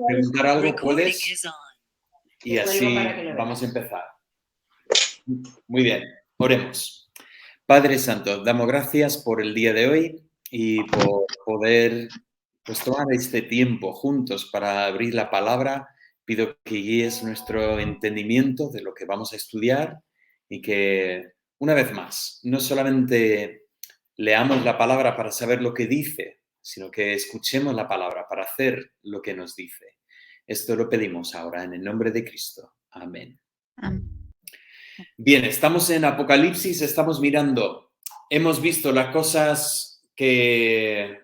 preguntar algo, puedes. Y así vamos a empezar. Muy bien, oremos. Padre Santo, damos gracias por el día de hoy y por poder tomar este tiempo juntos para abrir la palabra. Pido que guíes nuestro entendimiento de lo que vamos a estudiar y que, una vez más, no solamente leamos la palabra para saber lo que dice, sino que escuchemos la palabra para hacer lo que nos dice. Esto lo pedimos ahora en el nombre de Cristo. Amén. Bien, estamos en Apocalipsis, estamos mirando, hemos visto las cosas que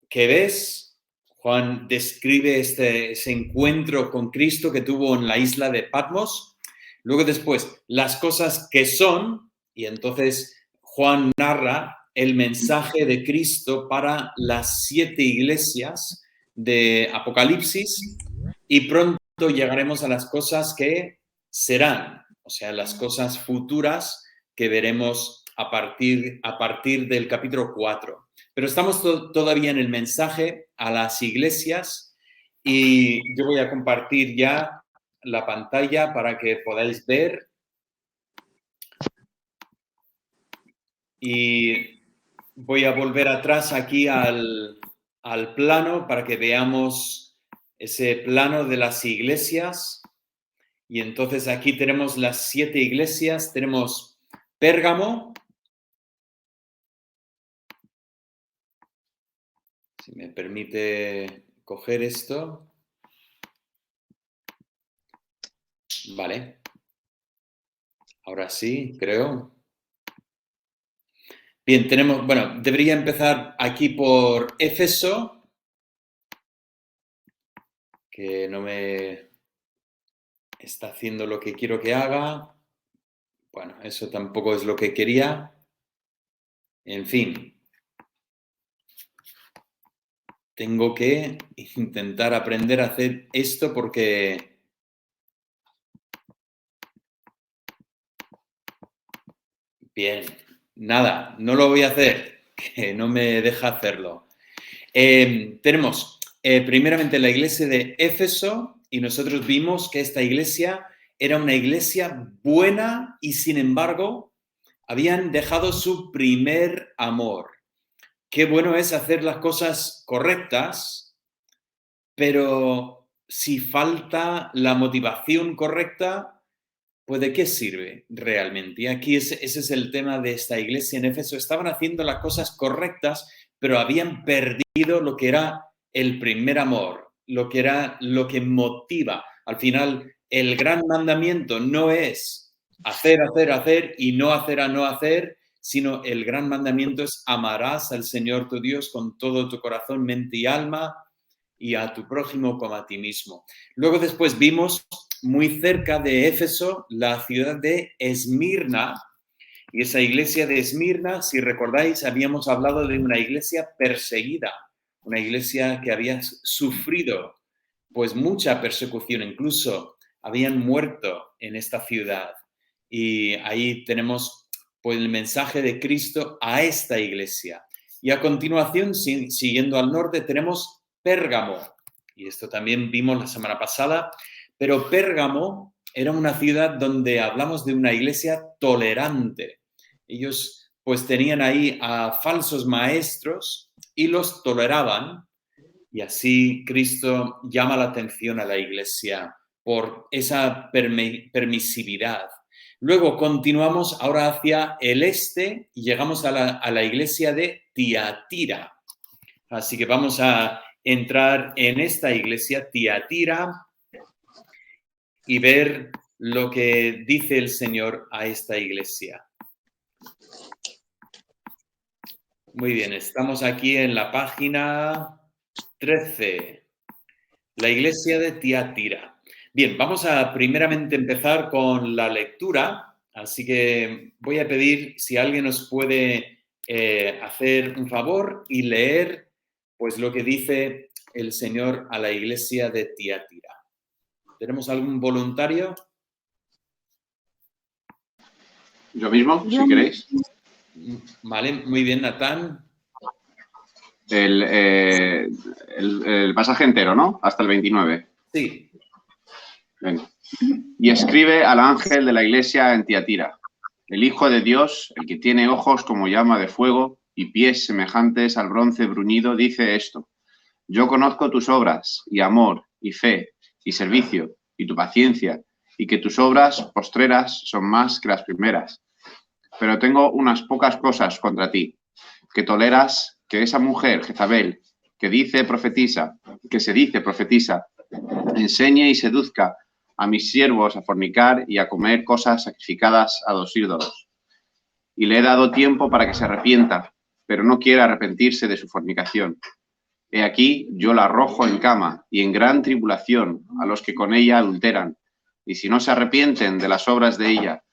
ves. Juan describe ese encuentro con Cristo que tuvo en la isla de Patmos. Luego después, las cosas que son, y entonces Juan narra el mensaje de Cristo para las 7 iglesias de Apocalipsis y pronto llegaremos a las cosas que serán, o sea, las cosas futuras que veremos a partir del capítulo 4. Pero estamos todavía en el mensaje a las iglesias y yo voy a compartir ya la pantalla para que podáis ver. Y voy a volver atrás aquí al plano para que veamos ese plano de las iglesias. Y entonces aquí tenemos las 7 iglesias. Tenemos Pérgamo. Si me permite coger esto. Vale. Ahora sí, creo. Bien, tenemos, bueno, debería empezar aquí por Éfeso, que no me está haciendo lo que quiero que haga. Bueno, eso tampoco es lo que quería. En fin. Tengo que intentar aprender a hacer esto porque... Bien, nada, no lo voy a hacer, que no me deja hacerlo. Tenemos primeramente la iglesia de Éfeso y nosotros vimos que esta iglesia era una iglesia buena y sin embargo habían dejado su primer amor. Qué bueno es hacer las cosas correctas, pero si falta la motivación correcta, pues ¿de qué sirve realmente? Y aquí ese es el tema de esta iglesia en Éfeso. Estaban haciendo las cosas correctas, pero habían perdido lo que era el primer amor, lo que era lo que motiva. Al final, el gran mandamiento no es hacer, hacer, hacer y no hacer a no hacer, sino el gran mandamiento es amarás al Señor tu Dios con todo tu corazón, mente y alma y a tu prójimo como a ti mismo. Luego después vimos muy cerca de Éfeso la ciudad de Esmirna, y esa iglesia de Esmirna, si recordáis, habíamos hablado de una iglesia perseguida, una iglesia que había sufrido pues mucha persecución, incluso habían muerto en esta ciudad. Y ahí tenemos pues el mensaje de Cristo a esta iglesia. Y a continuación, siguiendo al norte, tenemos Pérgamo. Y esto también vimos la semana pasada. Pero Pérgamo era una ciudad donde hablamos de una iglesia tolerante. Ellos pues tenían ahí a falsos maestros y los toleraban. Y así Cristo llama la atención a la iglesia por esa permisividad. Luego continuamos ahora hacia el este y llegamos a la iglesia de Tiatira. Así que vamos a entrar en esta iglesia, Tiatira, y ver lo que dice el Señor a esta iglesia. Muy bien, estamos aquí en la página 13. La iglesia de Tiatira. Bien, vamos a primeramente empezar con la lectura, así que voy a pedir si alguien nos puede hacer un favor y leer pues lo que dice el Señor a la iglesia de Tiatira. ¿Tenemos algún voluntario? Yo mismo, si queréis. Vale, muy bien, Natán. El pasaje entero, ¿no? Hasta el 29. Sí. Ven. Y escribe al ángel de la iglesia en Tiatira, el Hijo de Dios, el que tiene ojos como llama de fuego y pies semejantes al bronce bruñido, dice esto: yo conozco tus obras, y amor, y fe, y servicio, y tu paciencia, y que tus obras postreras son más que las primeras. Pero tengo unas pocas cosas contra ti, que toleras que esa mujer, Jezabel, que se dice profetiza, enseñe y seduzca a mis siervos a fornicar y a comer cosas sacrificadas a los ídolos. Y le he dado tiempo para que se arrepienta, pero no quiere arrepentirse de su fornicación. He aquí, yo la arrojo en cama y en gran tribulación a los que con ella adulteran. Y si no se arrepienten de las obras de ella,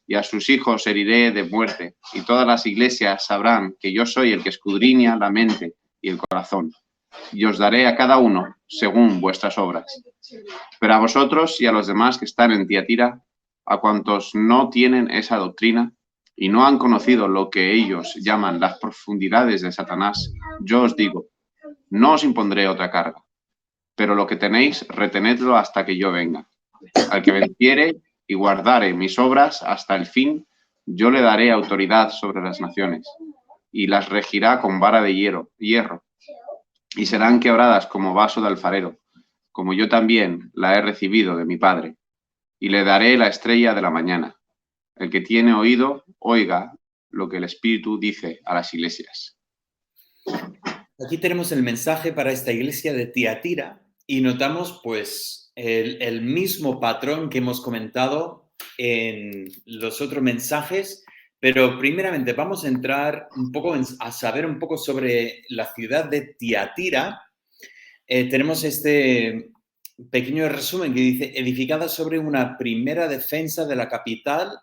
y a sus hijos heriré de muerte, y todas las iglesias sabrán que yo soy el que escudriña la mente y el corazón. Y os daré a cada uno según vuestras obras. Pero a vosotros y a los demás que están en Tiatira, a cuantos no tienen esa doctrina y no han conocido lo que ellos llaman las profundidades de Satanás, yo os digo, no os impondré otra carga, pero lo que tenéis, retenedlo hasta que yo venga. Al que venciere y guardare mis obras hasta el fin, yo le daré autoridad sobre las naciones, y las regirá con vara de hierro, y serán quebradas como vaso de alfarero, como yo también la he recibido de mi Padre, y le daré la estrella de la mañana. El que tiene oído, oiga lo que el Espíritu dice a las iglesias. Aquí tenemos el mensaje para esta iglesia de Tiatira y notamos pues el mismo patrón que hemos comentado en los otros mensajes, pero primeramente vamos a entrar un poco a saber un poco sobre la ciudad de Tiatira. Tenemos este pequeño resumen que dice: edificada sobre una primera defensa de la capital,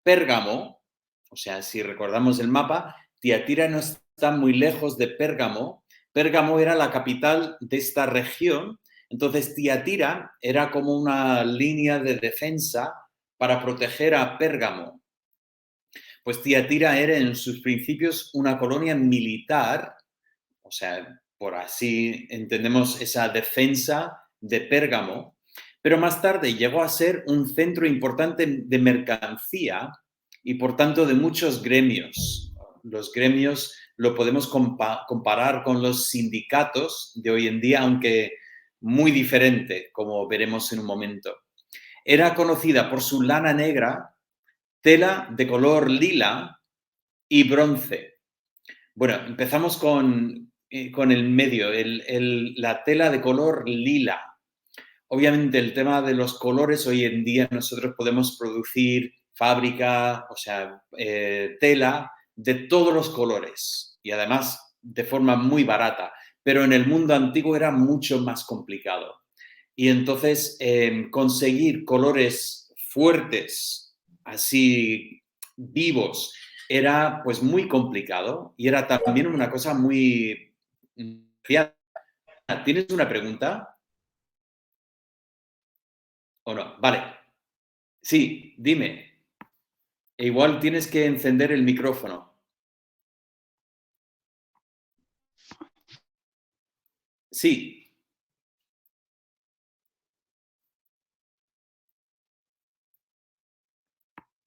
Pérgamo. O sea, si recordamos el mapa, Tiatira no está muy lejos de Pérgamo. Pérgamo era la capital de esta región. Entonces, Tiatira era como una línea de defensa para proteger a Pérgamo. Pues Tiatira era en sus principios una colonia militar, o sea, por así entendemos esa defensa de Pérgamo, pero más tarde llegó a ser un centro importante de mercancía y por tanto de muchos gremios. Los gremios lo podemos comparar con los sindicatos de hoy en día, aunque muy diferente, como veremos en un momento. Era conocida por su lana negra, tela de color lila y bronce. Bueno, empezamos con el medio, la tela de color lila. Obviamente el tema de los colores, hoy en día nosotros podemos producir fábrica, o sea, tela de todos los colores y además de forma muy barata, pero en el mundo antiguo era mucho más complicado. Y entonces conseguir colores fuertes, así vivos, era pues muy complicado y era también una cosa muy... ¿Tienes una pregunta o no? Vale. Sí, dime. E igual tienes que encender el micrófono. Sí.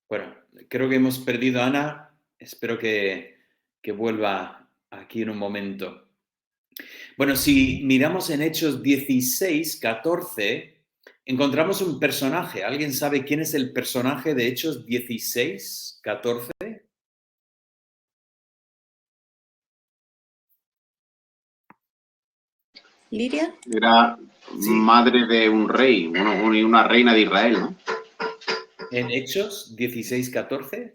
Bueno, creo que hemos perdido a Ana. Espero que vuelva aquí en un momento. Bueno, si miramos en Hechos 16, 14, encontramos un personaje. ¿Alguien sabe quién es el personaje de Hechos 16, 14? ¿Liria? Era Sí. madre de un rey, una reina de Israel, ¿no? En Hechos 16, 14.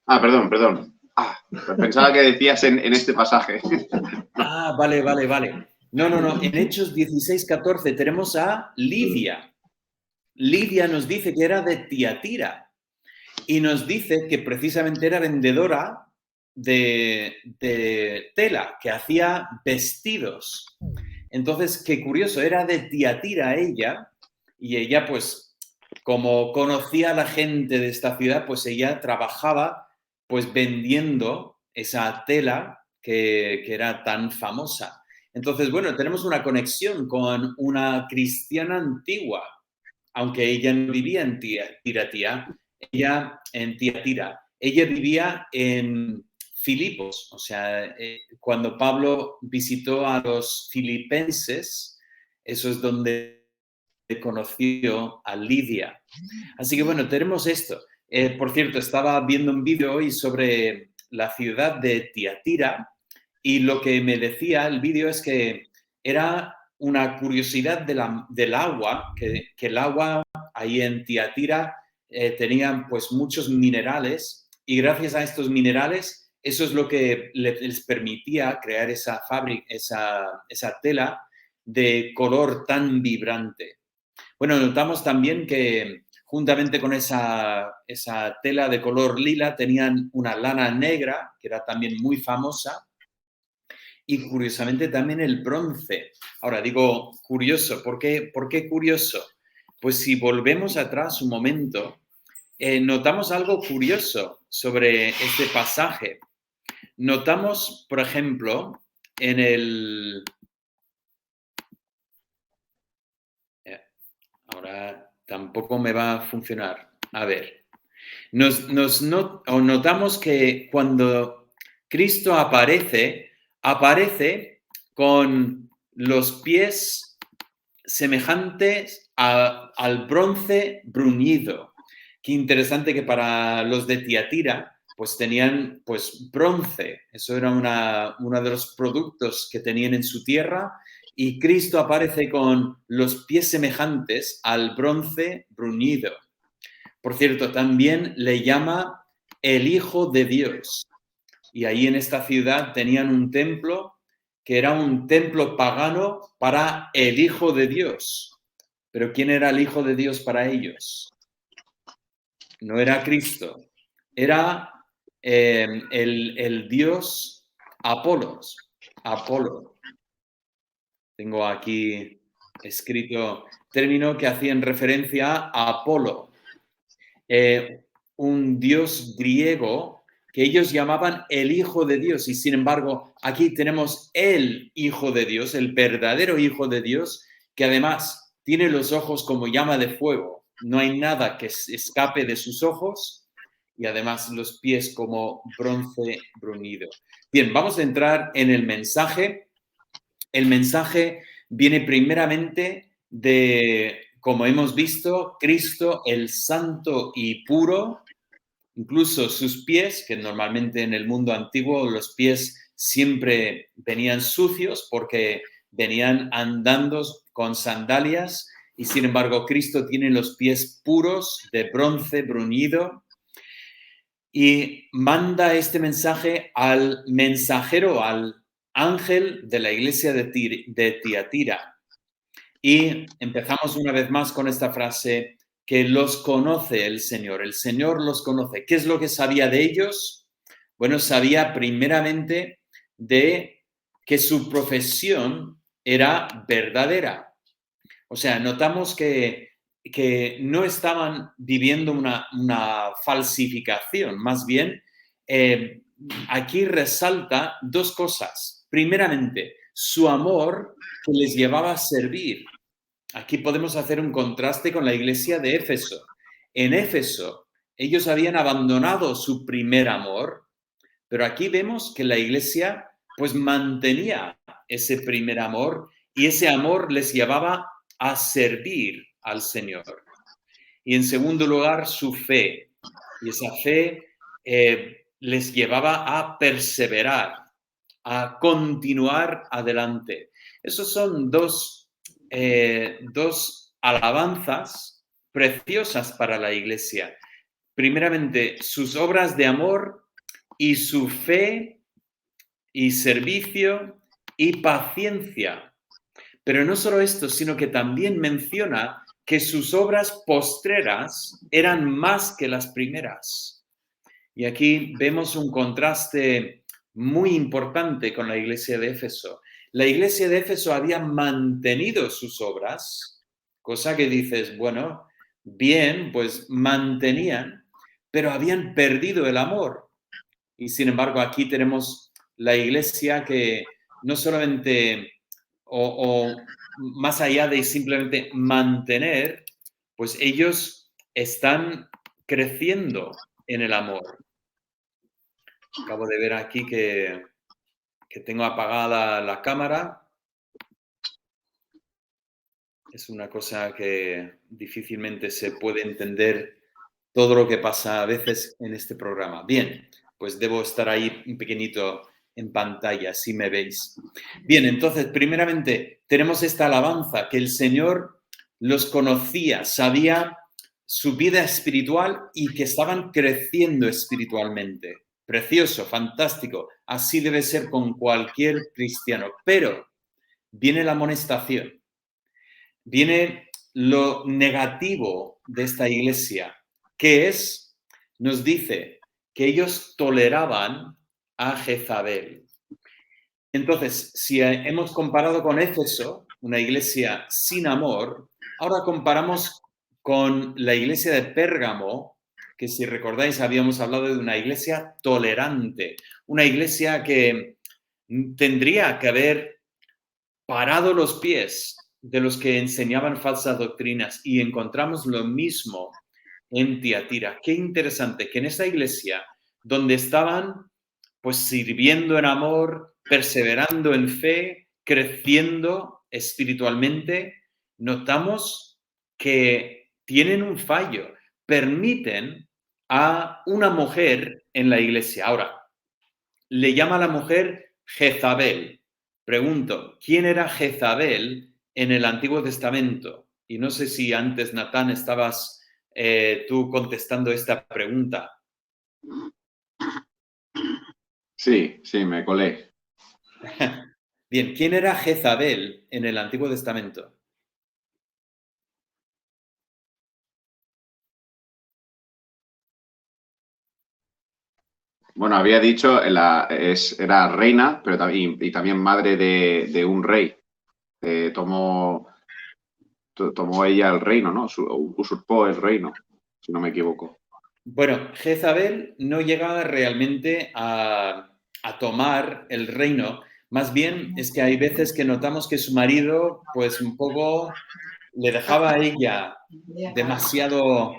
Ah, perdón. Pensaba que decías en este pasaje. Ah, vale. No. En Hechos 16, 14 tenemos a Lidia. Lidia nos dice que era de Tiatira y nos dice que precisamente era vendedora de tela, que hacía vestidos. Entonces, qué curioso, era de Tiatira ella y ella, pues, como conocía a la gente de esta ciudad, pues ella trabajaba, pues, vendiendo esa tela que era tan famosa. Entonces, bueno, tenemos una conexión con una cristiana antigua, aunque ella no vivía en Tiatira, ella vivía en Filipos, o sea, cuando Pablo visitó a los filipenses, eso es donde conoció a Lidia. Así que bueno, tenemos esto. Por cierto, estaba viendo un vídeo hoy sobre la ciudad de Tiatira y lo que me decía el vídeo es que era una curiosidad del agua, que el agua ahí en Tiatira tenía pues muchos minerales y gracias a estos minerales eso es lo que les permitía crear esa fábrica, esa tela de color tan vibrante. Bueno, notamos también que juntamente con esa tela de color lila tenían una lana negra, que era también muy famosa, y curiosamente también el bronce. Ahora digo curioso, ¿por qué curioso? Pues si volvemos atrás un momento, notamos algo curioso sobre este pasaje. Notamos, por ejemplo, en el... Ahora tampoco me va a funcionar. A ver. Notamos que cuando Cristo aparece con los pies semejantes al bronce bruñido. Qué interesante que para los de Tiatira pues tenían pues bronce. Eso era uno de los productos que tenían en su tierra y Cristo aparece con los pies semejantes al bronce bruñido. Por cierto, también le llama el Hijo de Dios. Y ahí en esta ciudad tenían un templo que era un templo pagano para el Hijo de Dios. Pero ¿quién era el Hijo de Dios para ellos? No era Cristo. Era el Dios Apolo. Tengo aquí escrito término que hacían referencia a Apolo. Un dios griego que ellos llamaban el Hijo de Dios y sin embargo aquí tenemos el Hijo de Dios, el verdadero Hijo de Dios, que además tiene los ojos como llama de fuego, no hay nada que escape de sus ojos y además los pies como bronce bruñido. Bien, vamos a entrar en el mensaje. El mensaje viene primeramente de, como hemos visto, Cristo el santo y puro, incluso sus pies, que normalmente en el mundo antiguo los pies siempre venían sucios porque venían andando con sandalias y sin embargo Cristo tiene los pies puros de bronce bruñido y manda este mensaje al mensajero, al ángel de la iglesia de Tiatira. Y empezamos una vez más con esta frase, que los conoce el Señor los conoce. ¿Qué es lo que sabía de ellos? Bueno, sabía primeramente de que su profesión era verdadera. O sea, notamos que no estaban viviendo una falsificación, más bien aquí resalta dos cosas. Primeramente, su amor que les llevaba a servir. Aquí podemos hacer un contraste con la iglesia de Éfeso. En Éfeso, ellos habían abandonado su primer amor, pero aquí vemos que la iglesia pues mantenía ese primer amor y ese amor les llevaba a servir al Señor. Y en segundo lugar, su fe. Y esa fe les llevaba a perseverar, a continuar adelante. Esos son dos alabanzas preciosas para la iglesia. Primeramente, sus obras de amor y su fe y servicio y paciencia. Pero no solo esto, sino que también menciona que sus obras postreras eran más que las primeras. Y aquí vemos un contraste muy importante con la iglesia de Éfeso. La iglesia de Éfeso había mantenido sus obras, cosa que dices, bueno, bien, pues mantenían, pero habían perdido el amor. Y sin embargo, aquí tenemos la iglesia que no solamente o más allá de simplemente mantener, pues ellos están creciendo en el amor. Acabo de ver aquí que tengo apagada la cámara. Es una cosa que difícilmente se puede entender todo lo que pasa a veces en este programa. Bien, pues debo estar ahí un pequeñito en pantalla, si me veis. Bien, entonces, primeramente, tenemos esta alabanza, que el Señor los conocía, sabía su vida espiritual y que estaban creciendo espiritualmente. Precioso, fantástico. Así debe ser con cualquier cristiano. Pero viene la amonestación, viene lo negativo de esta iglesia, que es, nos dice que ellos toleraban a Jezabel. Entonces, si hemos comparado con Éfeso, una iglesia sin amor, ahora comparamos con la iglesia de Pérgamo, que si recordáis habíamos hablado de una iglesia tolerante, una iglesia que tendría que haber parado los pies de los que enseñaban falsas doctrinas, y encontramos lo mismo en Tiatira. Qué interesante que en esa iglesia donde estaban pues sirviendo en amor, perseverando en fe, creciendo espiritualmente, notamos que tienen un fallo, permiten a una mujer en la iglesia. Ahora, le llama a la mujer Jezabel. Pregunto, ¿quién era Jezabel en el Antiguo Testamento? Y no sé si antes, Natán, estabas tú contestando esta pregunta. Sí, sí, me colé. Bien, ¿quién era Jezabel en el Antiguo Testamento? Bueno, había dicho, era reina, pero y también madre de un rey. Tomó ella el reino, ¿no? Usurpó el reino, si no me equivoco. Bueno, Jezabel no llegaba realmente a tomar el reino. Más bien es que hay veces que notamos que su marido, pues un poco le dejaba a ella demasiada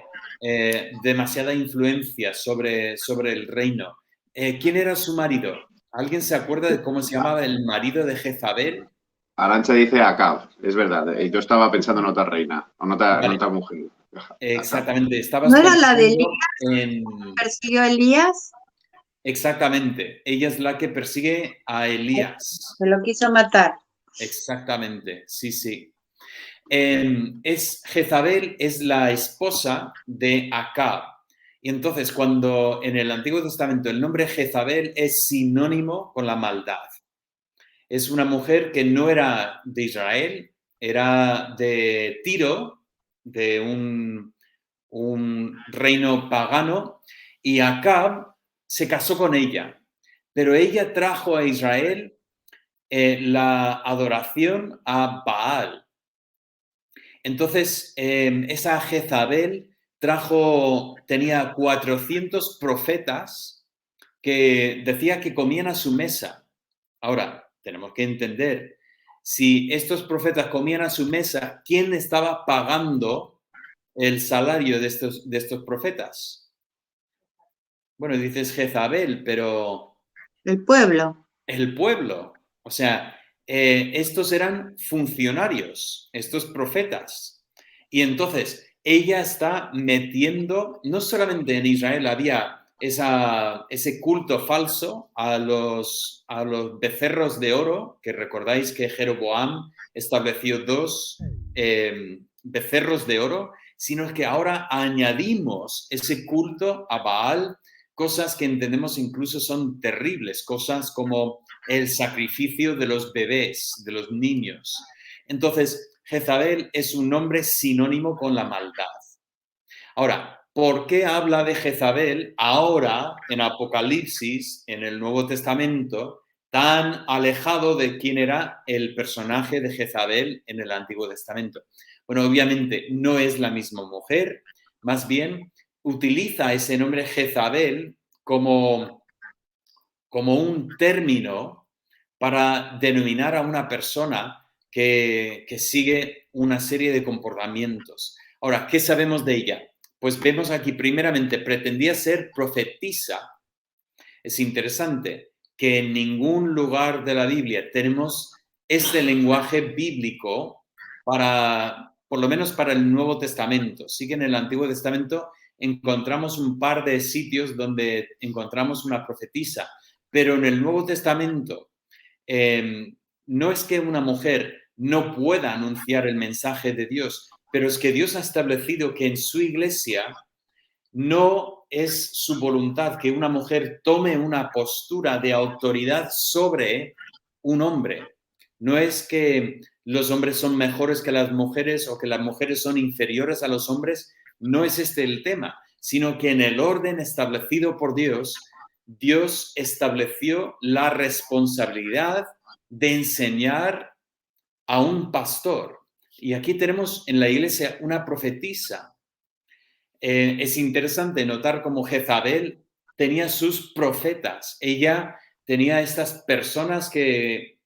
influencia sobre el reino. ¿Quién era su marido? ¿Alguien se acuerda de cómo se llamaba el marido de Jezabel? Arantxa dice Acab, es verdad. Yo estaba pensando en otra reina, en Vale, otra mujer. Acab. exactamente. Estabas ¿No era la de Elías pensando en... que persiguió a Elías? Exactamente. Ella es la que persigue a Elías. Se lo quiso matar. Exactamente. Sí, sí. Jezabel es la esposa de Acab. Y entonces, cuando en el Antiguo Testamento el nombre Jezabel es sinónimo con la maldad. Es una mujer que no era de Israel, era de Tiro, de un reino pagano, y Acab se casó con ella. Pero ella trajo a Israel la adoración a Baal. Entonces, esa Jezabel tenía 400 profetas que decía que comían a su mesa. Ahora, tenemos que entender, si estos profetas comían a su mesa, ¿quién estaba pagando el salario de estos profetas? Bueno, dices Jezabel, pero El pueblo. el pueblo. O sea, estos eran funcionarios, estos profetas. Y entonces ella está metiendo, no solamente en Israel había ese culto falso a los becerros de oro, que recordáis que Jeroboam estableció 2 becerros de oro, sino que ahora añadimos ese culto a Baal, cosas que entendemos incluso son terribles, cosas como el sacrificio de los bebés, de los niños. Entonces, Jezabel es un nombre sinónimo con la maldad. Ahora, ¿por qué habla de Jezabel ahora en Apocalipsis, en el Nuevo Testamento, tan alejado de quién era el personaje de Jezabel en el Antiguo Testamento? Bueno, obviamente no es la misma mujer, más bien utiliza ese nombre Jezabel como como un término para denominar a una persona que sigue una serie de comportamientos. Ahora, ¿qué sabemos de ella? Pues vemos aquí, primeramente, pretendía ser profetisa. Es interesante que en ningún lugar de la Biblia tenemos este lenguaje bíblico para, por lo menos para el Nuevo Testamento. Sí que en el Antiguo Testamento encontramos un par de sitios donde encontramos una profetisa, pero en el Nuevo Testamento no es que una mujer no pueda anunciar el mensaje de Dios, pero es que Dios ha establecido que en su iglesia no es su voluntad que una mujer tome una postura de autoridad sobre un hombre. No es que los hombres son mejores que las mujeres o que las mujeres son inferiores a los hombres. No es este el tema, sino que en el orden establecido por Dios, Dios estableció la responsabilidad de enseñar a un pastor. Y aquí tenemos en la iglesia una profetisa. Es interesante notar cómo Jezabel tenía sus profetas. Ella tenía estas personas que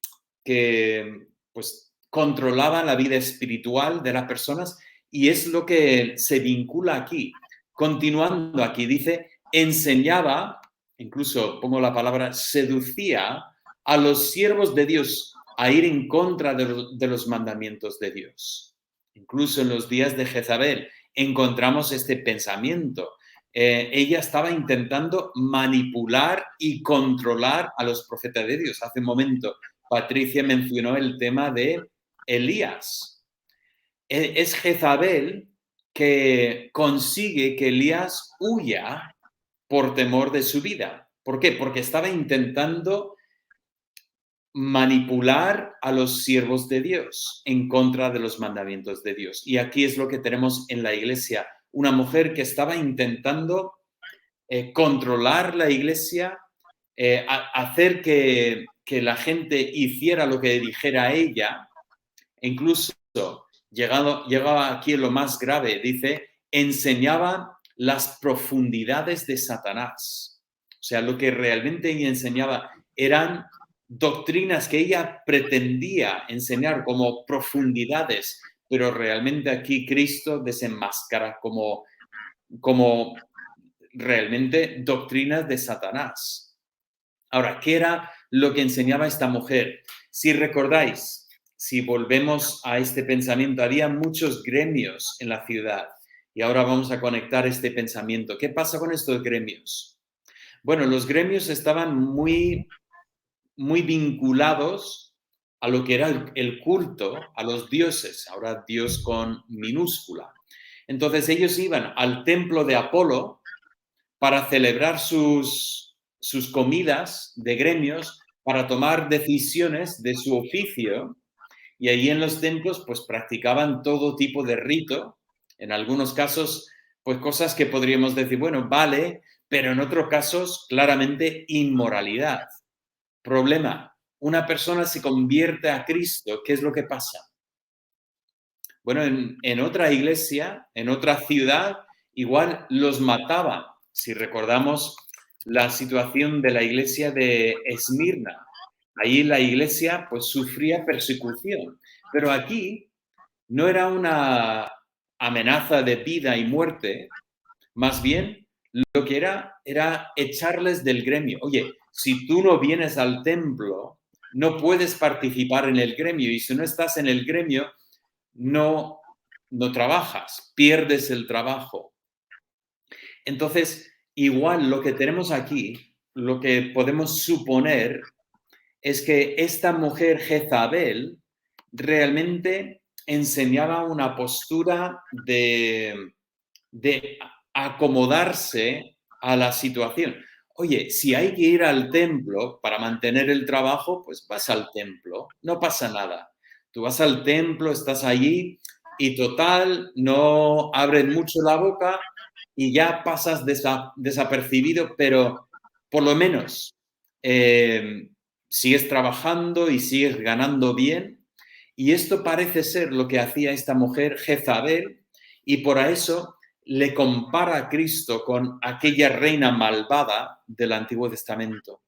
pues, controlaban la vida espiritual de las personas y es lo que se vincula aquí. Continuando aquí, dice, enseñaba, incluso pongo la palabra, seducía a los siervos de Dios a ir en contra de los mandamientos de Dios. Incluso en los días de Jezabel encontramos este pensamiento. Ella estaba intentando manipular y controlar a los profetas de Dios. Hace un momento Patricia mencionó el tema de Elías. Es Jezabel que consigue que Elías huya por temor de su vida. ¿Por qué? Porque estaba intentando manipular a los siervos de Dios en contra de los mandamientos de Dios. Y aquí es lo que tenemos en la iglesia. Una mujer que estaba intentando controlar la iglesia, hacer que la gente hiciera lo que dijera ella, e incluso llegaba aquí lo más grave, dice, enseñaba las profundidades de Satanás. O sea, lo que realmente ella enseñaba eran doctrinas que ella pretendía enseñar como profundidades, pero realmente aquí Cristo desenmascara como realmente doctrinas de Satanás. Ahora, ¿qué era lo que enseñaba esta mujer? Si recordáis, si volvemos a este pensamiento, había muchos gremios en la ciudad y ahora vamos a conectar este pensamiento. ¿Qué pasa con estos gremios? Bueno, los gremios estaban muy vinculados a lo que era el culto a los dioses, ahora Dios con minúscula. Entonces ellos iban al templo de Apolo para celebrar sus comidas de gremios, para tomar decisiones de su oficio, y allí en los templos pues practicaban todo tipo de rito, en algunos casos pues cosas que podríamos decir, bueno, vale, pero en otros casos claramente inmoralidad. Problema, una persona se convierte a Cristo, ¿qué es lo que pasa? Bueno, en otra iglesia, en otra ciudad, igual los mataban. Si recordamos la situación de la iglesia de Esmirna, ahí la iglesia pues sufría persecución, pero aquí no era una amenaza de vida y muerte, más bien lo que era echarles del gremio. Oye, si tú no vienes al templo, no puedes participar en el gremio y si no estás en el gremio, no trabajas, pierdes el trabajo. Entonces, igual lo que tenemos aquí, lo que podemos suponer es que esta mujer Jezabel realmente enseñaba una postura de acomodarse a la situación. Oye, si hay que ir al templo para mantener el trabajo, pues vas al templo, no pasa nada. Tú vas al templo, estás allí y total, no abres mucho la boca y ya pasas desapercibido, pero por lo menos sigues trabajando y sigues ganando bien. Y esto parece ser lo que hacía esta mujer Jezabel y por eso le compara a Cristo con aquella reina malvada del Antiguo Testamento.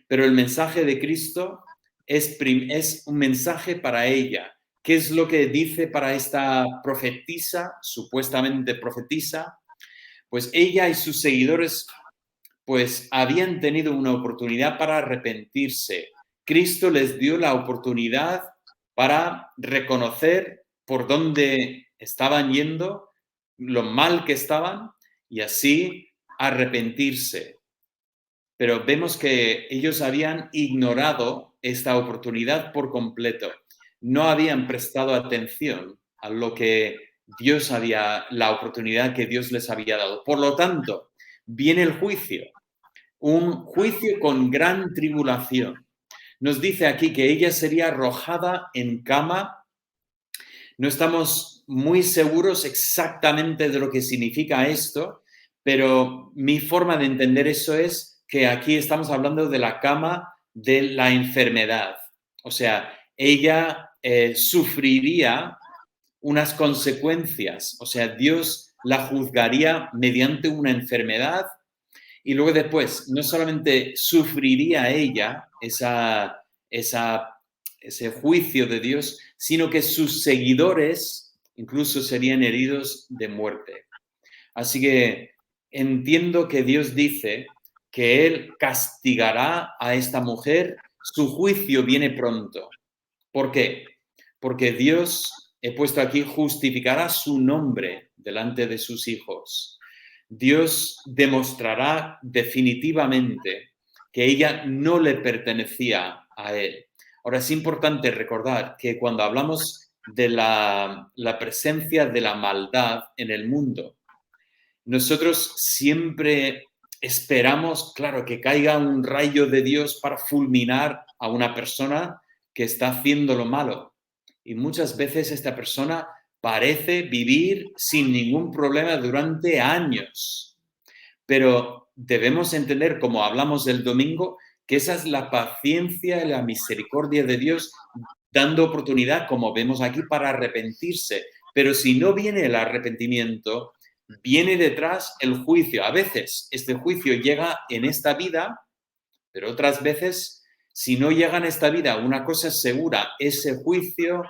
pero el mensaje de Cristo es un mensaje para ella. ¿Qué es lo que dice para esta profetisa, supuestamente profetisa? Pues ella y sus seguidores pues habían tenido una oportunidad para arrepentirse. Cristo les dio la oportunidad para reconocer por dónde estaban yendo, lo mal que estaban y así arrepentirse. Pero vemos que ellos habían ignorado esta oportunidad por completo. No habían prestado atención a lo que Dios la oportunidad que Dios les había dado. Por lo tanto, viene el juicio, un juicio con gran tribulación. Nos dice aquí que ella sería arrojada en cama. No estamos muy seguros exactamente de lo que significa esto, pero mi forma de entender eso es que aquí estamos hablando de la cama de la enfermedad. O sea, ella sufriría unas consecuencias. O sea, Dios la juzgaría mediante una enfermedad y luego después no solamente sufriría ella ese juicio de Dios, sino que sus seguidores incluso serían heridos de muerte. Así que entiendo que Dios dice que Él castigará a esta mujer, su juicio viene pronto. ¿Por qué? Porque Dios, he puesto aquí, justificará su nombre delante de sus hijos. Dios demostrará definitivamente que ella no le pertenecía a Él. Ahora, es importante recordar que cuando hablamos de la presencia de la maldad en el mundo, nosotros siempre esperamos, claro, que caiga un rayo de Dios para fulminar a una persona que está haciendo lo malo. Y muchas veces esta persona parece vivir sin ningún problema durante años. Pero debemos entender, como hablamos el domingo, que esa es la paciencia y la misericordia de Dios dando oportunidad, como vemos aquí, para arrepentirse. Pero si no viene el arrepentimiento, viene detrás el juicio. A veces este juicio llega en esta vida, pero otras veces, si no llega en esta vida, una cosa es segura, ese juicio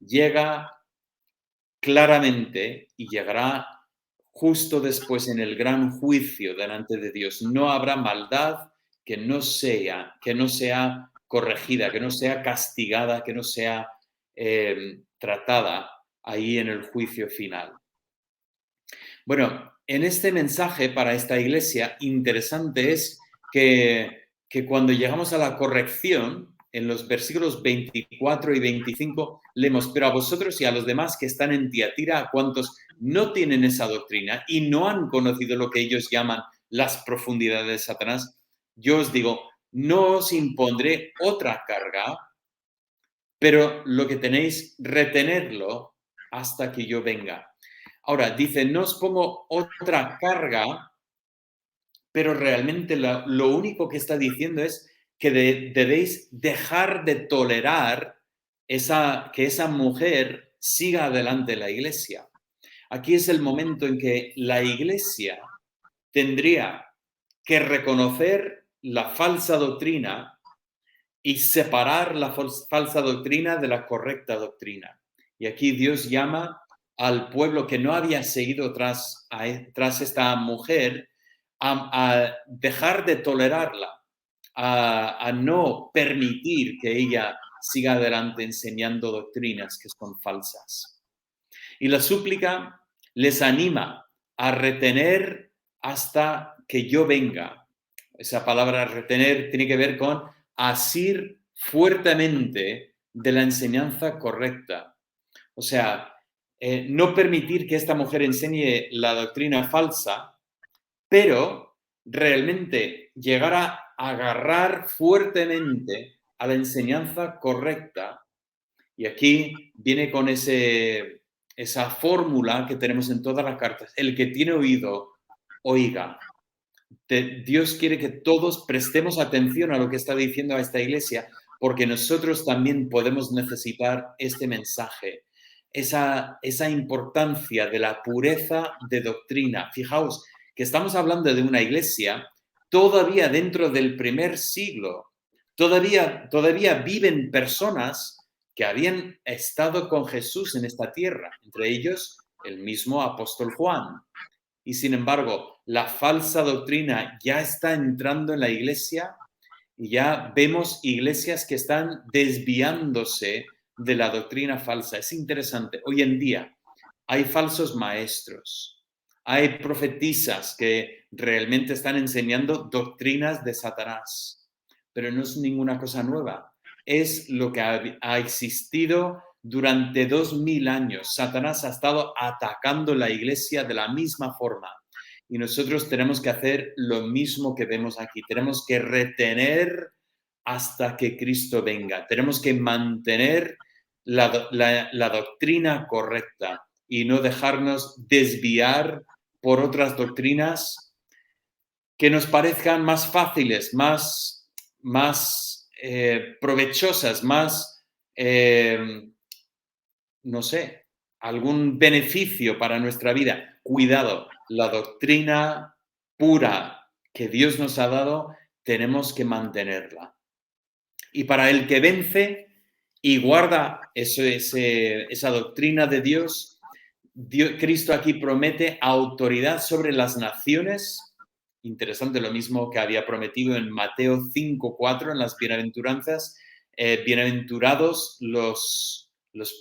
llega claramente y llegará justo después en el gran juicio delante de Dios. No habrá maldad que no sea corregida, que no sea castigada, que no sea tratada ahí en el juicio final. Bueno, en este mensaje para esta iglesia, interesante es que cuando llegamos a la corrección, en los versículos 24 y 25, leemos, pero a vosotros y a los demás que están en Tiatira, a cuantos no tienen esa doctrina y no han conocido lo que ellos llaman las profundidades de Satanás, yo os digo, no os impondré otra carga, pero lo que tenéis, retenerlo hasta que yo venga. Ahora, dice, no os pongo otra carga, pero realmente lo único que está diciendo es que debéis dejar de tolerar que esa mujer siga adelante la iglesia. Aquí es el momento en que la iglesia tendría que reconocer la falsa doctrina y separar la falsa doctrina de la correcta doctrina. Y aquí Dios llama al pueblo que no había seguido tras esta mujer a dejar de tolerarla, a no permitir que ella siga adelante enseñando doctrinas que son falsas. Y la súplica les anima a retener hasta que yo venga. Esa palabra retener tiene que ver con asir fuertemente de la enseñanza correcta. O sea, no permitir que esta mujer enseñe la doctrina falsa, pero realmente llegar a agarrar fuertemente a la enseñanza correcta. Y aquí viene con esa fórmula que tenemos en todas las cartas. El que tiene oído, oiga. Dios quiere que todos prestemos atención a lo que está diciendo a esta iglesia, porque nosotros también podemos necesitar este mensaje, esa importancia de la pureza de doctrina. Fijaos que estamos hablando de una iglesia todavía dentro del primer siglo, Todavía viven personas que habían estado con Jesús en esta tierra, entre ellos el mismo apóstol Juan. Y sin embargo, la falsa doctrina ya está entrando en la iglesia y ya vemos iglesias que están desviándose de la doctrina falsa. Es interesante. Hoy en día hay falsos maestros, hay profetisas que realmente están enseñando doctrinas de Satanás, pero no es ninguna cosa nueva. Es lo que ha existido durante 2000 años. Satanás ha estado atacando la iglesia de la misma forma. Y nosotros tenemos que hacer lo mismo que vemos aquí. Tenemos que retener hasta que Cristo venga. Tenemos que mantener la doctrina correcta y no dejarnos desviar por otras doctrinas que nos parezcan más fáciles, más provechosas, más, no sé, algún beneficio para nuestra vida. Cuidado, la doctrina pura que Dios nos ha dado, tenemos que mantenerla. Y para el que vence y guarda esa doctrina de Dios, Cristo aquí promete autoridad sobre las naciones. Interesante, lo mismo que había prometido en Mateo 5:4 en las bienaventuranzas. Bienaventurados los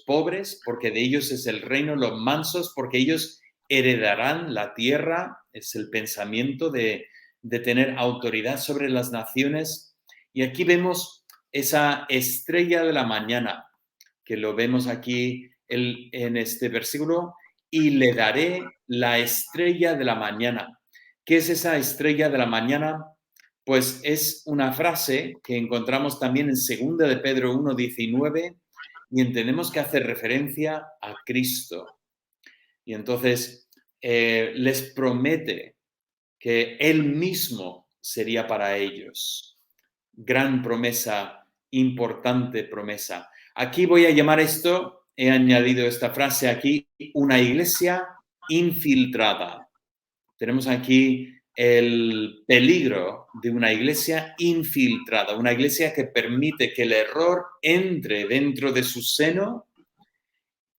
pobres, porque de ellos es el reino, los mansos, porque ellos heredarán la tierra. Es el pensamiento de tener autoridad sobre las naciones. Y aquí vemos esa estrella de la mañana, que lo vemos aquí en este versículo, y le daré la estrella de la mañana. ¿Qué es esa estrella de la mañana? Pues es una frase que encontramos también en 2 de Pedro 1:19 y entendemos que hace referencia a Cristo. Y entonces les promete que Él mismo sería para ellos. Gran promesa, importante promesa. Aquí voy a llamar esto, he añadido esta frase aquí, una iglesia infiltrada. Tenemos aquí el peligro de una iglesia infiltrada, una iglesia que permite que el error entre dentro de su seno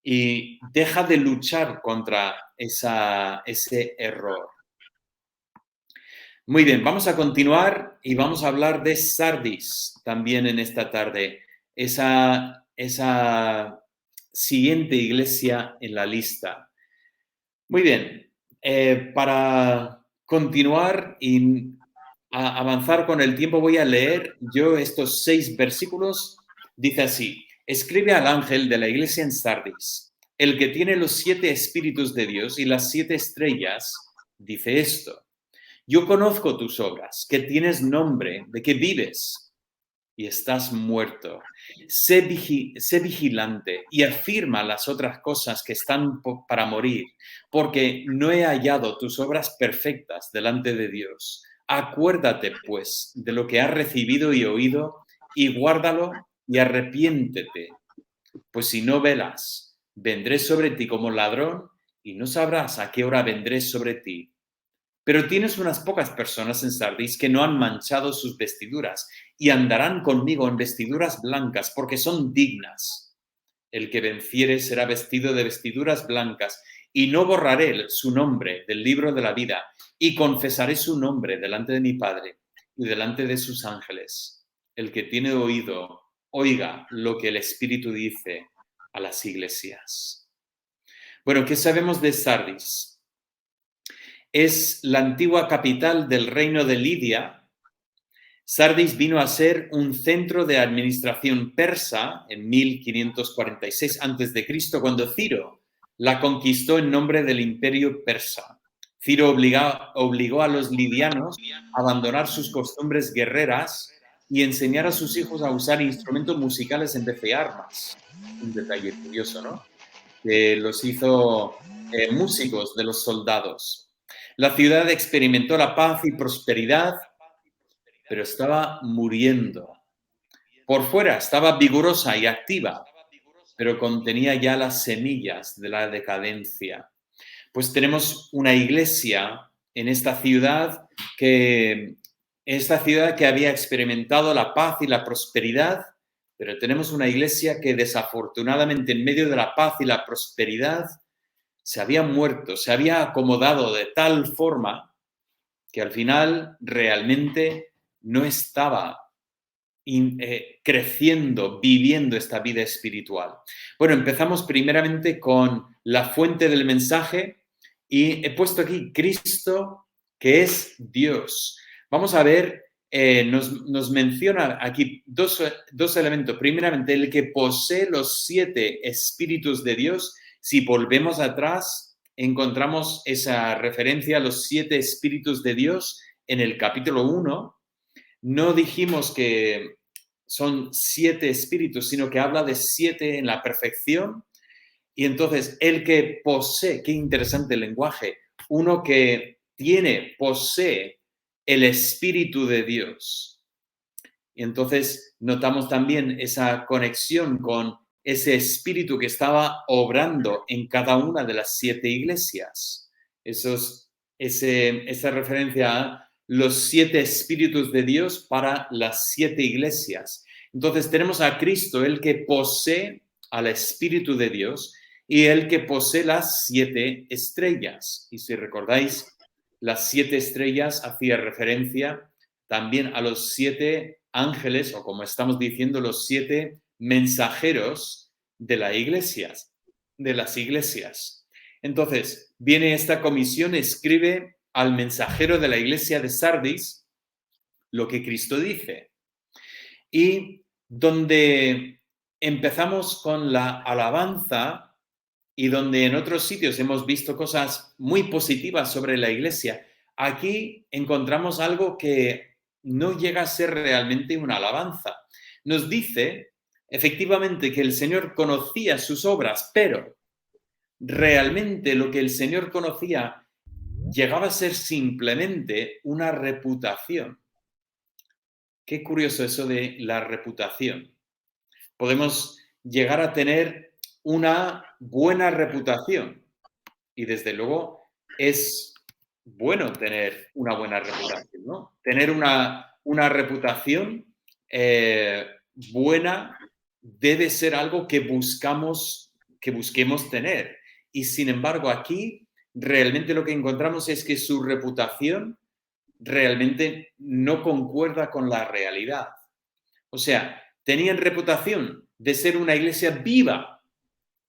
y deja de luchar contra ese error. Muy bien, vamos a continuar y vamos a hablar de Sardis también en esta tarde. Esa siguiente iglesia en la lista. Muy bien, para continuar y avanzar con el tiempo voy a leer yo estos 6 versículos. Dice así: escribe al ángel de la iglesia en Sardis, el que tiene los 7 espíritus de Dios y las 7 estrellas, dice esto: yo conozco tus obras, que tienes nombre, de que vives y estás muerto. Sé vigilante y afirma las otras cosas que están para morir, porque no he hallado tus obras perfectas delante de Dios. Acuérdate, pues, de lo que has recibido y oído, y guárdalo y arrepiéntete. Pues si no velas, vendré sobre ti como ladrón y no sabrás a qué hora vendré sobre ti. Pero tienes unas pocas personas en Sardis que no han manchado sus vestiduras y andarán conmigo en vestiduras blancas porque son dignas. El que venciere será vestido de vestiduras blancas y no borraré su nombre del libro de la vida y confesaré su nombre delante de mi Padre y delante de sus ángeles. El que tiene oído, oiga lo que el Espíritu dice a las iglesias. Bueno, ¿qué sabemos de Sardis? Es la antigua capital del reino de Lidia. Sardis vino a ser un centro de administración persa en 1546 a.C., cuando Ciro la conquistó en nombre del imperio persa. Ciro obligó a los lidianos a abandonar sus costumbres guerreras y enseñar a sus hijos a usar instrumentos musicales en vez de armas. Un detalle curioso, ¿no? Que los hizo músicos de los soldados. La ciudad experimentó la paz y prosperidad, pero estaba muriendo. Por fuera estaba vigorosa y activa, pero contenía ya las semillas de la decadencia. Pues tenemos una iglesia en esta ciudad que esta ciudad que había experimentado la paz y la prosperidad, pero tenemos una iglesia que desafortunadamente en medio de la paz y la prosperidad se había muerto, se había acomodado de tal forma que al final realmente no estaba creciendo, viviendo esta vida espiritual. Bueno, empezamos primeramente con la fuente del mensaje y he puesto aquí Cristo, que es Dios. Vamos a ver, nos menciona aquí dos elementos. Primeramente, el que posee los 7 espíritus de Dios. Si volvemos atrás, encontramos esa referencia a los 7 espíritus de Dios en el capítulo 1. No dijimos que son 7 espíritus, sino que habla de 7 en la perfección. Y entonces, el que posee, qué interesante el lenguaje, uno que posee el Espíritu de Dios. Y entonces notamos también esa conexión con ese espíritu que estaba obrando en cada una de las 7 iglesias. Esa referencia a los 7 espíritus de Dios para las 7 iglesias. Entonces tenemos a Cristo, el que posee al Espíritu de Dios y el que posee las 7 estrellas. Y si recordáis, las 7 estrellas hacía referencia también a los 7 ángeles, o como estamos diciendo, los 7 mensajeros de las iglesias. Entonces, viene esta comisión, escribe al mensajero de la iglesia de Sardis lo que Cristo dice. Y donde empezamos con la alabanza y donde en otros sitios hemos visto cosas muy positivas sobre la iglesia, aquí encontramos algo que no llega a ser realmente una alabanza. Nos dice, efectivamente, que el Señor conocía sus obras, pero realmente lo que el Señor conocía llegaba a ser simplemente una reputación. Qué curioso eso de la reputación. Podemos llegar a tener una buena reputación y desde luego es bueno tener una buena reputación, ¿no? Tener una reputación buena debe ser algo que busquemos tener. Y sin embargo, aquí realmente lo que encontramos es que su reputación realmente no concuerda con la realidad. O sea, tenían reputación de ser una iglesia viva.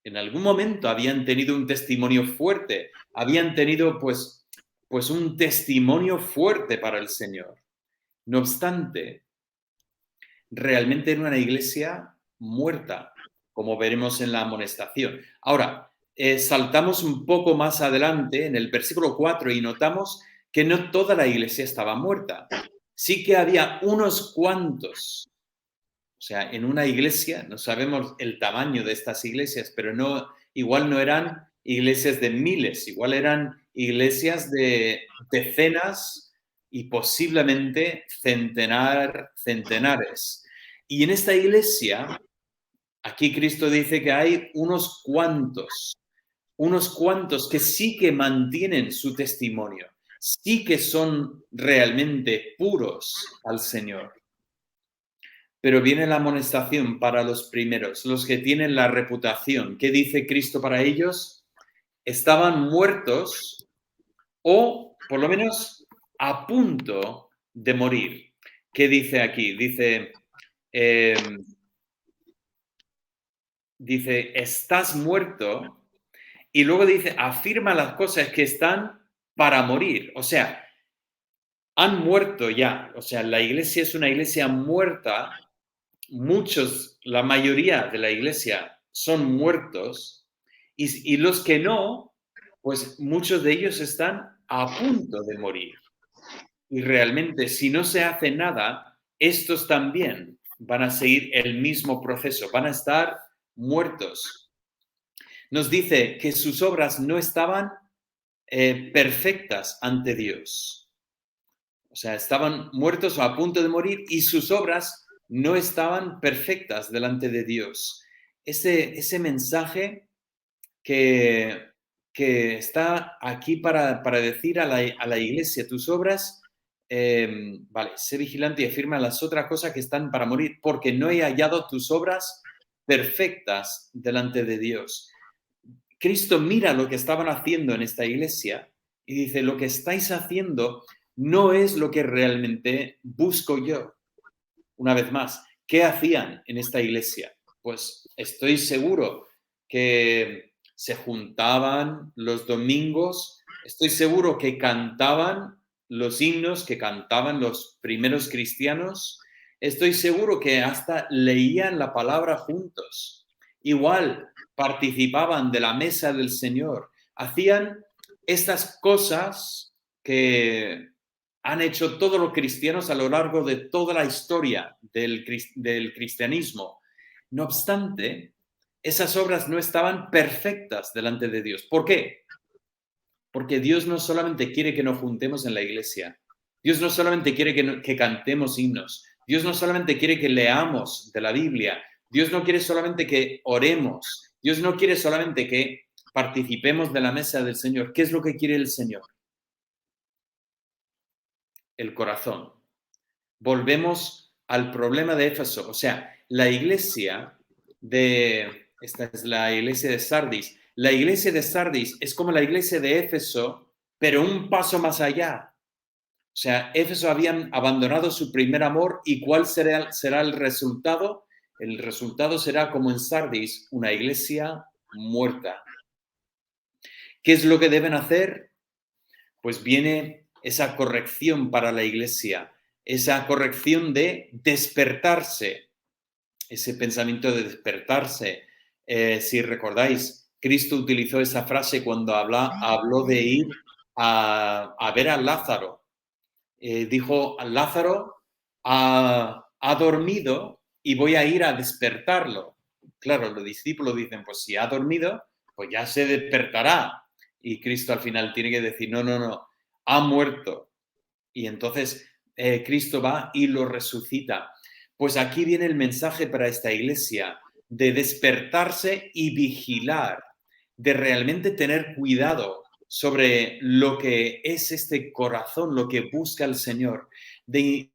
En algún momento habían tenido un testimonio fuerte, habían tenido pues un testimonio fuerte para el Señor. No obstante, realmente era una iglesia muerta, como veremos en la amonestación. Ahora, saltamos un poco más adelante en el versículo 4 y notamos que no toda la iglesia estaba muerta. Sí que había unos cuantos. O sea, en una iglesia, no sabemos el tamaño de estas iglesias, pero igual no eran iglesias de miles, igual eran iglesias de decenas y posiblemente centenares. Y en esta iglesia, aquí Cristo dice que hay unos cuantos que sí que mantienen su testimonio, sí que son realmente puros al Señor. Pero viene la amonestación para los primeros, los que tienen la reputación. ¿Qué dice Cristo para ellos? Estaban muertos o, por lo menos, a punto de morir. ¿Qué dice aquí? Dice, estás muerto, y luego dice, afirma las cosas que están para morir. O sea, han muerto ya. O sea, la iglesia es una iglesia muerta. La mayoría de la iglesia son muertos y los que no, pues muchos de ellos están a punto de morir. Y realmente, si no se hace nada, estos también van a seguir el mismo proceso, van a estar muertos. Nos dice que sus obras no estaban perfectas ante Dios. O sea, estaban muertos o a punto de morir y sus obras no estaban perfectas delante de Dios. Ese mensaje que está aquí para decir a la iglesia, tus obras vale, sé vigilante y afirma las otras cosas que están para morir, porque no he hallado tus obras perfectas delante de Dios. Cristo mira lo que estaban haciendo en esta iglesia y dice, lo que estáis haciendo no es lo que realmente busco yo. Una vez más, ¿qué hacían en esta iglesia? Pues estoy seguro que se juntaban los domingos, estoy seguro que cantaban los himnos que cantaban los primeros cristianos, estoy seguro que hasta leían la palabra juntos. Igual participaban de la mesa del Señor, hacían estas cosas que han hecho todos los cristianos a lo largo de toda la historia del cristianismo. No obstante, esas obras no estaban perfectas delante de Dios. ¿Por qué? Porque Dios no solamente quiere que nos juntemos en la iglesia, Dios no solamente quiere que cantemos himnos, Dios no solamente quiere que leamos de la Biblia, Dios no quiere solamente que oremos, Dios no quiere solamente que participemos de la mesa del Señor. ¿Qué es lo que quiere el Señor? El corazón. Volvemos al problema de Éfeso. O sea, la iglesia esta es la iglesia de Sardis. La iglesia de Sardis es como la iglesia de Éfeso, pero un paso más allá. O sea, Éfeso habían abandonado su primer amor y ¿cuál será el resultado? El resultado será como en Sardis, una iglesia muerta. ¿Qué es lo que deben hacer? Pues viene esa corrección para la iglesia, esa corrección de despertarse, ese pensamiento de despertarse. Si recordáis, Cristo utilizó esa frase cuando habló de ir a ver a Lázaro. Dijo, Lázaro ha dormido y voy a ir a despertarlo. Claro, los discípulos dicen, pues si ha dormido, pues ya se despertará. Y Cristo al final tiene que decir, no, ha muerto. Y entonces Cristo va y lo resucita. Pues aquí viene el mensaje para esta iglesia de despertarse y vigilar, de realmente tener cuidado sobre lo que es este corazón, lo que busca el Señor, de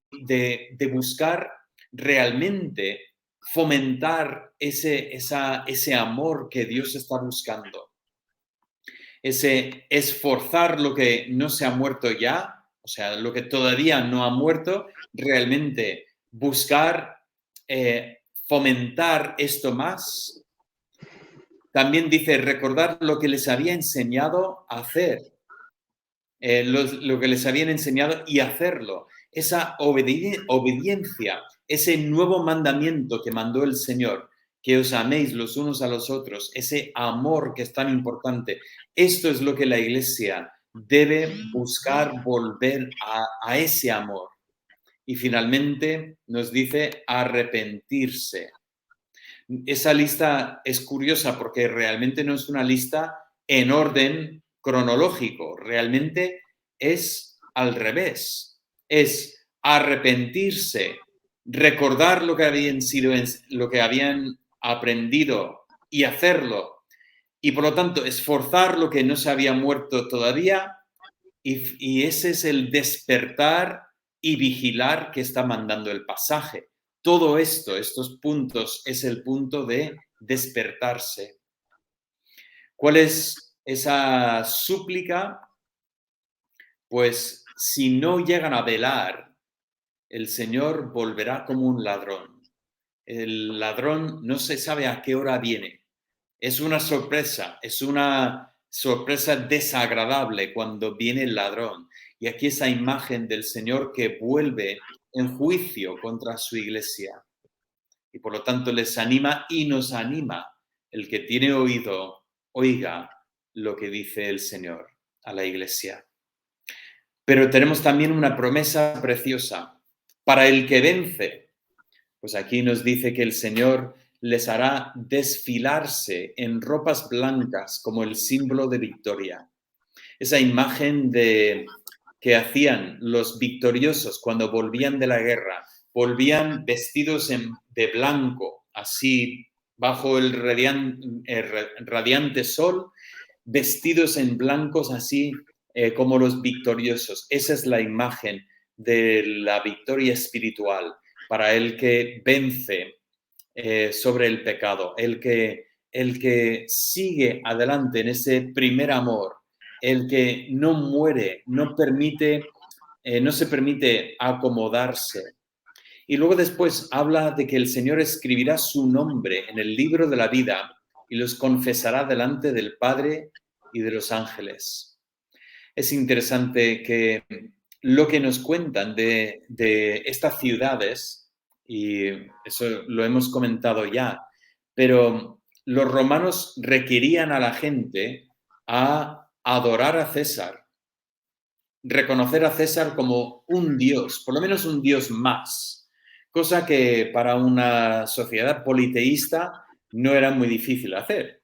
buscar realmente fomentar ese amor que Dios está buscando. Ese esforzar lo que no se ha muerto ya, o sea, lo que todavía no ha muerto, realmente buscar fomentar esto más. También dice recordar lo que les había enseñado a hacer, lo que les habían enseñado y hacerlo. Esa obediencia, ese nuevo mandamiento que mandó el Señor, que os améis los unos a los otros, ese amor que es tan importante. Esto es lo que la iglesia debe buscar, volver a ese amor. Y finalmente nos dice arrepentirse. Esa lista es curiosa porque realmente no es una lista en orden cronológico, realmente es al revés, es arrepentirse, recordar lo que habían aprendido y hacerlo, y por lo tanto esforzar lo que no se había muerto todavía, y ese es el despertar y vigilar que está mandando el pasaje. Todo esto, estos puntos, es el punto de despertarse. ¿Cuál es esa súplica? Pues si no llegan a velar, el Señor volverá como un ladrón. El ladrón no se sabe a qué hora viene. Es una sorpresa desagradable cuando viene el ladrón. Y aquí esa imagen del Señor que vuelve en juicio contra su iglesia. Y por lo tanto les anima y nos anima. El que tiene oído, oiga lo que dice el Señor a la iglesia. Pero tenemos también una promesa preciosa. Para el que vence, pues aquí nos dice que el Señor les hará desfilarse en ropas blancas como el símbolo de victoria. Esa imagen que hacían los victoriosos cuando volvían de la guerra, volvían vestidos de blanco, así bajo el radiante sol, vestidos en blancos así como los victoriosos. Esa es la imagen de la victoria espiritual, para el que vence sobre el pecado, el que sigue adelante en ese primer amor, el que no muere, no se permite acomodarse. Y luego después habla de que el Señor escribirá su nombre en el libro de la vida y los confesará delante del Padre y de los ángeles. Es interesante que lo que nos cuentan de estas ciudades, y eso lo hemos comentado ya, pero los romanos requerían a la gente a adorar a César, reconocer a César como un dios, por lo menos un dios más, cosa que para una sociedad politeísta no era muy difícil hacer.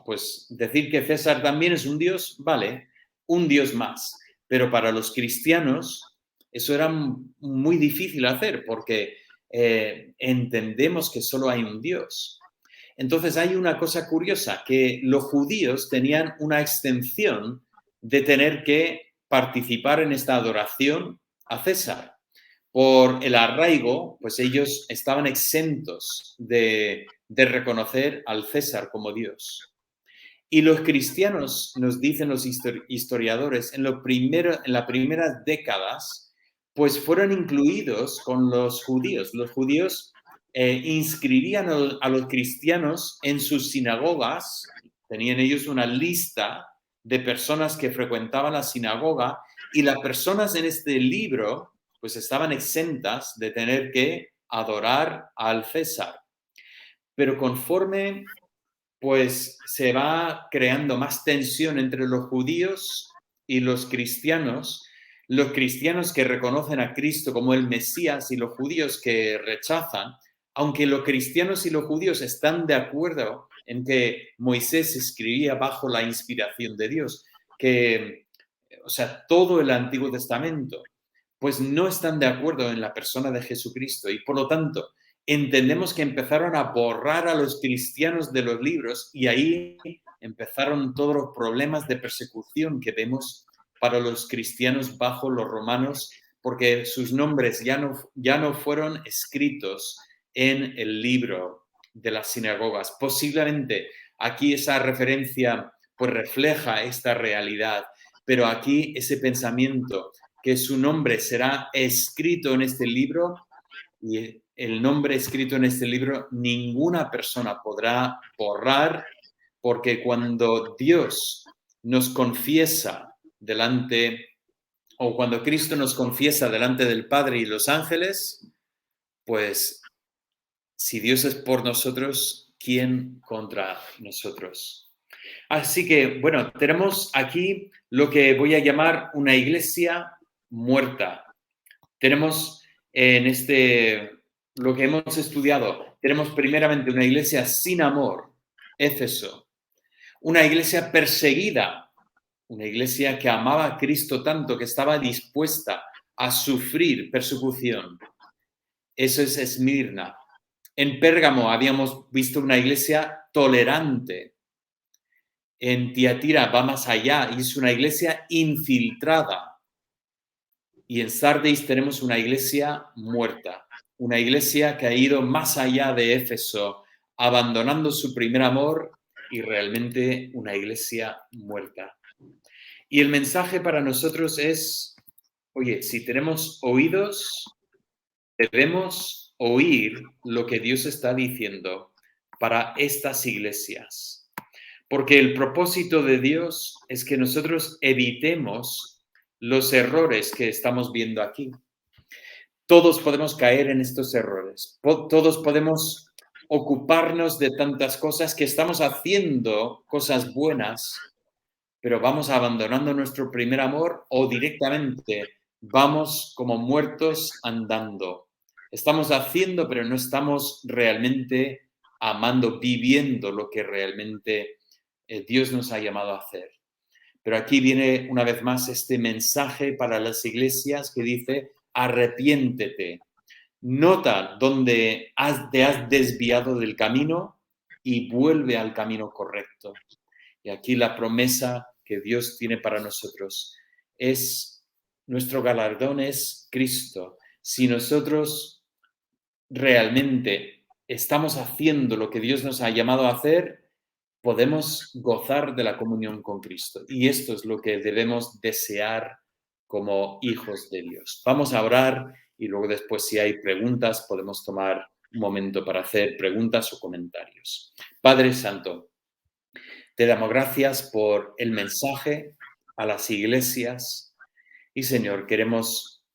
Pues decir que César también es un dios, vale, un dios más, pero para los cristianos eso era muy difícil hacer porque entendemos que solo hay un Dios. Entonces hay una cosa curiosa, que los judíos tenían una extensión de tener que participar en esta adoración a César. Por el arraigo, pues ellos estaban exentos de reconocer al César como Dios. Y los cristianos, nos dicen los historiadores, en las primeras décadas, pues fueron incluidos con los judíos. Los judíos inscribían a los cristianos en sus sinagogas, tenían ellos una lista de personas que frecuentaban la sinagoga y las personas en este libro pues estaban exentas de tener que adorar al César. Pero conforme pues se va creando más tensión entre los judíos y los cristianos que reconocen a Cristo como el Mesías y los judíos que rechazan, aunque los cristianos y los judíos están de acuerdo en que Moisés escribía bajo la inspiración de Dios, o sea, todo el Antiguo Testamento, pues no están de acuerdo en la persona de Jesucristo y por lo tanto entendemos que empezaron a borrar a los cristianos de los libros y ahí empezaron todos los problemas de persecución que vemos para los cristianos bajo los romanos, porque sus nombres ya no fueron escritos en el libro de las sinagogas. Posiblemente aquí esa referencia pues refleja esta realidad, pero aquí ese pensamiento que su nombre será escrito en este libro, y el nombre escrito en este libro ninguna persona podrá borrar, porque cuando Dios nos confiesa o cuando Cristo nos confiesa delante del Padre y los ángeles, pues si Dios es por nosotros, ¿quién contra nosotros? Así que, bueno, tenemos aquí lo que voy a llamar una iglesia muerta. Tenemos lo que hemos estudiado, tenemos primeramente una iglesia sin amor, Éfeso, una iglesia perseguida, una iglesia que amaba a Cristo tanto que estaba dispuesta a sufrir persecución. Eso es Esmirna. En Pérgamo habíamos visto una iglesia tolerante. En Tiatira va más allá y es una iglesia infiltrada. Y en Sardis tenemos una iglesia muerta, una iglesia que ha ido más allá de Éfeso, abandonando su primer amor y realmente una iglesia muerta. Y el mensaje para nosotros es, oye, si tenemos oídos, debemos oír lo que Dios está diciendo para estas iglesias. Porque el propósito de Dios es que nosotros evitemos los errores que estamos viendo aquí. Todos podemos caer en estos errores. Todos podemos ocuparnos de tantas cosas que estamos haciendo cosas buenas, pero vamos abandonando nuestro primer amor o directamente vamos como muertos andando. Estamos haciendo, pero no estamos realmente amando, viviendo lo que realmente Dios nos ha llamado a hacer. Pero aquí viene una vez más este mensaje para las iglesias que dice, arrepiéntete. Nota dónde te has desviado del camino y vuelve al camino correcto. Y aquí la promesa que Dios tiene para nosotros es nuestro galardón es Cristo. Si nosotros realmente estamos haciendo lo que Dios nos ha llamado a hacer, podemos gozar de la comunión con Cristo. Y esto es lo que debemos desear como hijos de Dios. Vamos a orar y luego después, si hay preguntas, podemos tomar un momento para hacer preguntas o comentarios. Padre Santo, te damos gracias por el mensaje a las iglesias y, Señor, queremos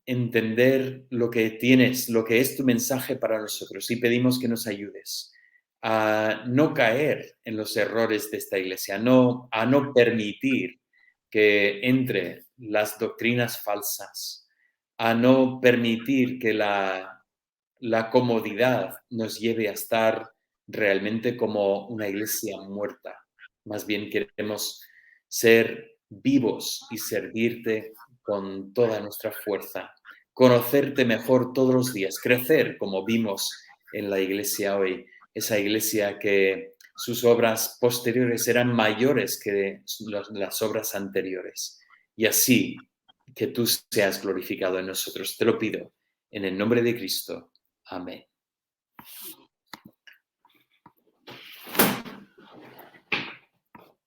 entender lo que tienes, lo que es tu mensaje para nosotros, y pedimos que nos ayudes a no caer en los errores de esta iglesia, a no permitir que entre las doctrinas falsas, a no permitir que la comodidad nos lleve a estar realmente como una iglesia muerta. Más bien queremos ser vivos y servirte con toda nuestra fuerza, conocerte mejor todos los días, crecer como vimos en la iglesia hoy, esa iglesia que sus obras posteriores eran mayores que las obras anteriores. Y así que tú seas glorificado en nosotros. Te lo pido en el nombre de Cristo. Amén.